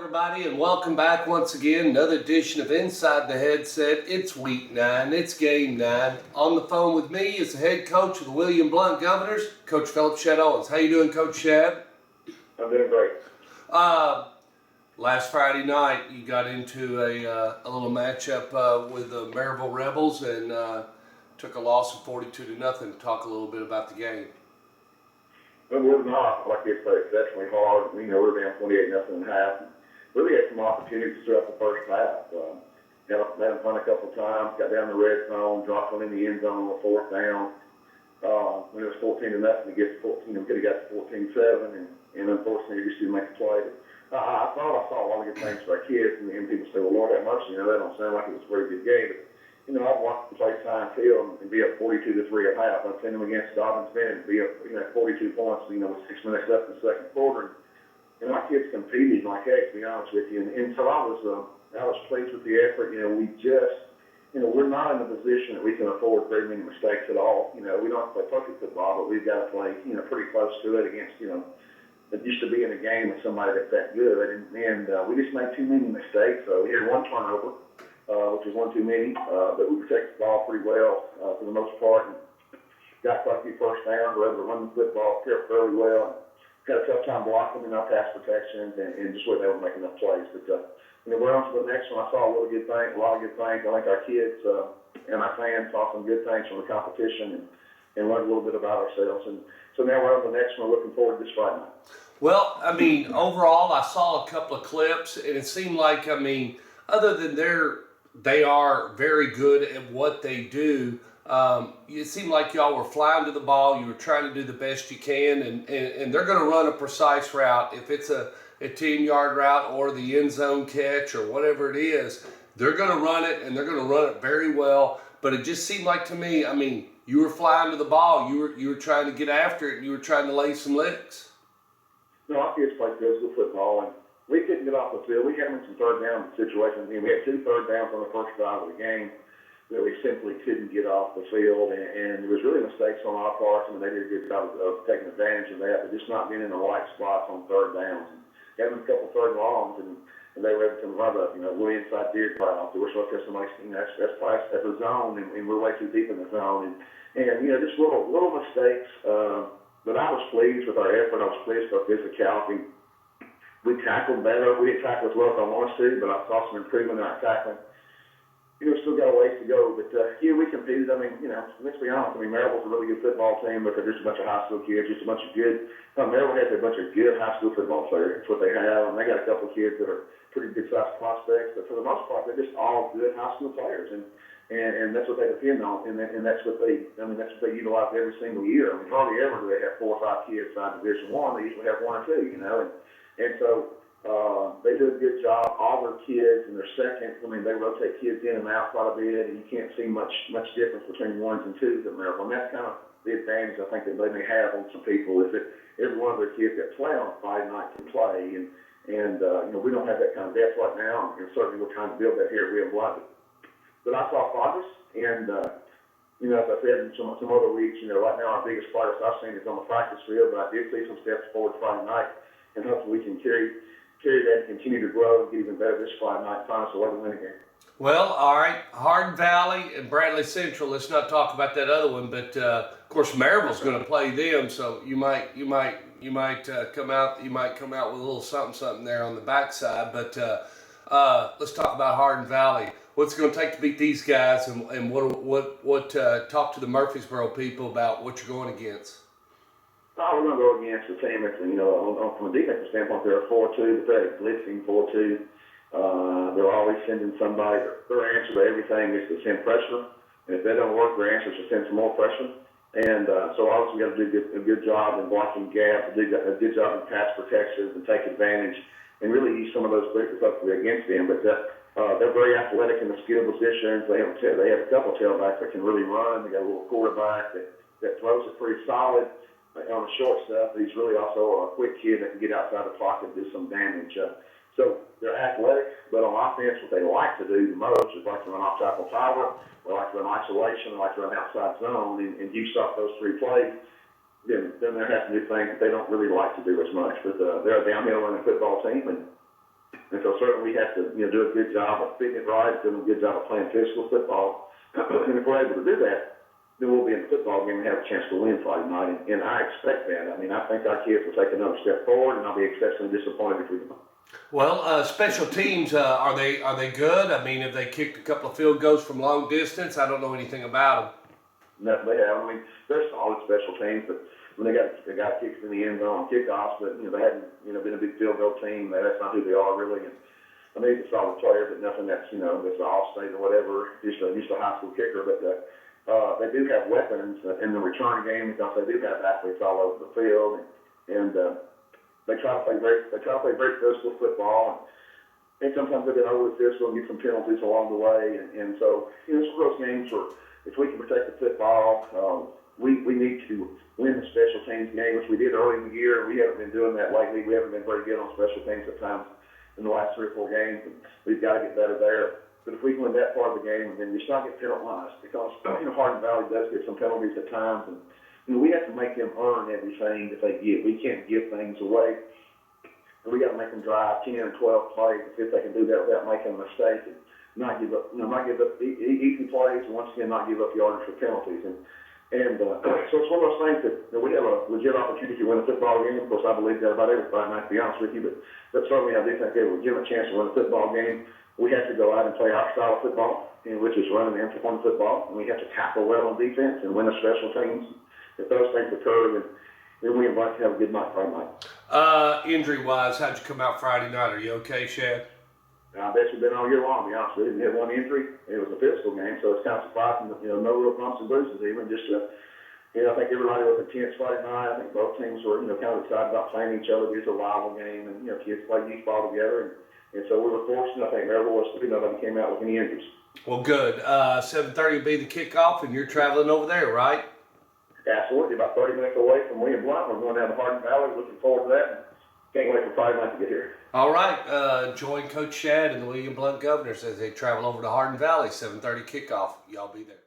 everybody, and welcome back once again. Another edition of Inside the Headset. It's week 9. It's game 9. On the phone with me is the head coach of the William Blount Governors, Coach Philip Shadowens. How you doing, Coach Shad? I'm doing great. Last Friday night, you got into a little matchup with the Maryville Rebels and took a loss of 42-0. Talk a little bit about the game. Well, we're not, like you say, exceptionally hard. We know we're down 28-0 in half. Really had some opportunities throughout the first half. Had them punt a couple of times, got down the red zone, dropped one in the end zone on the fourth down. When it was 14-0, we get to 14, we could have got to 14-7, and unfortunately, we just didn't make a play. But, I thought I saw a lot of good things for our kids, and people say, well, Lord have mercy, that don't sound like it was a very good game. But, I've watched them play time field and be up 42-3 at half. I've seen them against Dobbins Bend and be up, 42 points, with 6 minutes left in the second quarter. And our kids competed like heck, to be honest with you. And so I was pleased with the effort. We just, we're not in a position that we can afford very many mistakes at all. We don't have to play perfect football, but we've got to play, pretty close to it against, it used to be in a game with somebody that's that good. And we just made too many mistakes. So we had one turnover, which was one too many, but we protected the ball pretty well for the most part. And got quite a few first downs, were able to run the football fairly well. Had a tough time blocking in our pass protections and just wasn't able to make enough plays. But we're on to the next one. I saw a lot of good things. I think our kids and our fans saw some good things from the competition and learned a little bit about ourselves. And so now we're on to the next one. We're looking forward to this Friday night. Well, overall, I saw a couple of clips, and it seemed like, other than they are very good at what they do. It seemed like y'all were flying to the ball. You were trying to do the best you can, and they're going to run a precise route. If it's a 10-yard route or the end zone catch or whatever it is, they're going to run it, and they're going to run it very well. But it just seemed like to me, you were flying to the ball. You were trying to get after it, and you were trying to lay some licks. No, our kids play physical football, and we couldn't get off the field. We had them in some third down situations. We had 2 third downs on the first drive of the game that we simply couldn't get off the field, and there was really mistakes on our part. They did a good job of taking advantage of that, but just not being in the right spots on third downs. And having a couple third longs, and they were able to run up, we're inside deer crowd. So we're supposed to have somebody, that's a zone, and we're way too deep in the zone. And just little mistakes. But I was pleased with our effort. I was pleased with our physicality. We tackled better. We didn't tackle as well as I wanted to, but I saw some improvement in our tackling. Still got a ways to go, but we competed. Let's be honest. Maryville's a really good football team, but they're just a bunch of high school kids, just a bunch of good. Maryville has a bunch of good high school football players. That's what they have, and they got a couple of kids that are pretty good-sized prospects. But for the most part, they're just all good high school players, and that's what they depend on, and that's what they utilize every single year. Hardly ever do they have 4 or 5 kids signed Division I. They usually have 1 or 2, and so. They do a good job. All their kids and their seconds, they rotate kids in and out quite a bit, and you can't see much difference between 1s and 2s at Maryville. And that's kind of the advantage I think that they may have on some people is that every one of their kids that play on Friday night can play, and we don't have that kind of depth right now, and certainly we're trying to build that here at William Blount. But I saw progress, and as I said in some other weeks, right now our biggest progress I've seen is on the practice field, but I did see some steps forward Friday night, and hopefully we can carry that and continue to grow and get even better this Friday night. Find us a way to win again. Well, all right. Hardin Valley and Bradley Central. Let's not talk about that other one, but of course Maryville's going to play them, so you might come out with a little something there on the backside. But let's talk about Hardin Valley. What's it going to take to beat these guys, and what talk to the Murfreesboro people about what you're going against. We're going to go against the team that's, from a defensive standpoint, they're a 4-2, but they're a blitzing 4-2. They're always sending somebody. Their answer to everything is to send pressure. And if that don't work, their answer is to send some more pressure. And so obviously we got to do a good job in blocking gaps, do a good job in pass protections and take advantage and really use some of those blitzes hopefully against them. But they're very athletic in the skill positions. They have a couple of tailbacks that can really run. They got a little quarterback that throws it pretty solid. On the short stuff, he's really also a quick kid that can get outside the pocket and do some damage. So they're athletic, but on offense, what they like to do the most is like to run off-tackle power, they like to run isolation, they like to run outside zone, and you stop those 3 plays, then there has to be things that they don't really like to do as much. But they're a downhill running football team, and And so certainly we have to, do a good job of fitting it right, doing a good job of playing physical football. And if we're able to do that, then we'll be in the football game and have a chance to win Friday night. And I expect that. I mean, I think our kids will take another step forward, and I'll be exceptionally disappointed if we don't. Well, special teams, are they good? I mean, have they kicked a couple of field goals from long distance? I don't know anything about them. No, they have. I mean, they're solid special teams, but when they got kicks in the end zone on kickoffs, but they hadn't been a big field goal team. That's not who they are really. And I mean, he's a solid player, but nothing that's that's an all-state or whatever. Just a high school kicker, but. They do have weapons in the return game because they do have athletes all over the field, and they try to play very physical football, and sometimes they get overly physical and get some penalties along the way, and so it's one of those games where if we can protect the football, we need to win the special teams game, which we did early in the year. We haven't been doing that lately. We haven't been very good on special teams at times in the last 3 or 4 games, and we've got to get better there. But if we can win that part of the game, then you start getting penalized because Hardin Valley does get some penalties at times, and we have to make them earn everything that they get. We can't give things away. And we got to make them drive 10 or 12 plays if they can do that without making a mistake and not give up, easy plays, and once again not give up yardage for penalties. And so it's one of those things that we have a legit opportunity to win a football game. Of course, I believe that about every Friday night, to be honest with you, but certainly I do think they have a legitimate chance to win a football game. We have to go out and play our style of football, which is running and throwing football, and we have to tackle well on defense and win the special teams. If those things occur, then we invite to have a good night Friday night. Injury-wise, how'd you come out Friday night? Are you okay, Shad? I bet you've been all year long, to be honest with you. Didn't have one injury. It was a physical game, so it's kind of surprising that, no real bumps and bruises even. Just, I think everybody was intense Friday night. I think both teams were, kind of excited about playing each other. It's a rival game, and, kids play youth ball together. And so we were fortunate. I think there was, nobody came out with any injuries. Well, good. 7:30 will be the kickoff, and you're traveling over there, right? Absolutely. About 30 minutes away from William Blunt. We're going down to Hardin Valley. Looking forward to that. Can't wait for Friday night to get here. All right. Join Coach Shad and the William Blunt Governors as they travel over to Hardin Valley. 7:30 kickoff. Y'all be there.